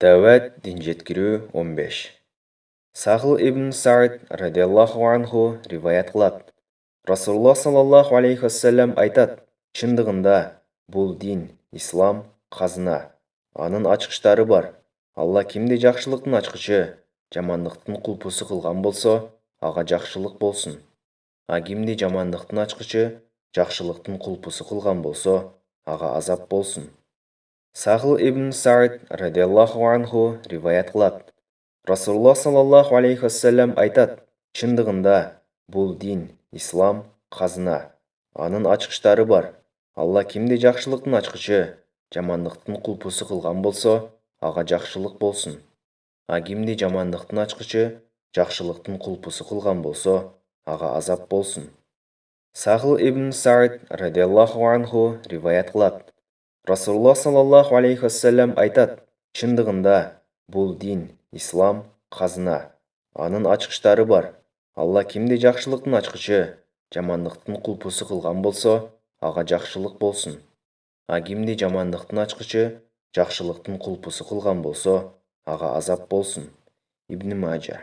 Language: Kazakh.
Дәуәт дин жеткирүү 15. Сағыл ибн Саид радиаллаху анху риваят қылады. Расулуллах саллаллаху алейхи вассалам айтады, шындығында бұл дин, ислам, қазына. Анын ачқыштары бар. Алла кимди жақшылықтың ачқычы, жамандықтың құлпысы қылған болса, аға жақшылық болсын. А кимди жамандықтың ачқычы, жақшылықтың құлпысы қылған болса, аға азап болсын. Сағыл ибн Саид радиаллаху анху риваят қылады. Расулуллах саллаллаху алейхи вассалам айтады, шындығында бұл дин, ислам, қазына. Анын ачқыштары бар. Алла кимди жақшылықтың ачқычы, жамандықтың құлпысы қылған болса, аға жақшылық болсын. А кимди жамандықтың ачқычы, жақшылықтың құлпысы қылған болса, аға азап болсын. Сағыл ибн Саид радиаллаху анху риваят қылады. Расулуллах саллаллаху алейхи вассалам айтады, шындығында бұл дин, ислам, қазына. Анын ачқыштары бар. Алла кимди жақшылықтың ачқычы, жамандықтың құлпысы қылған болса, аға жақшылық болсын. А кимди жамандықтың ачқычы, жақшылықтың құлпысы қылған болса, аға азап болсын. Ибн Маджа.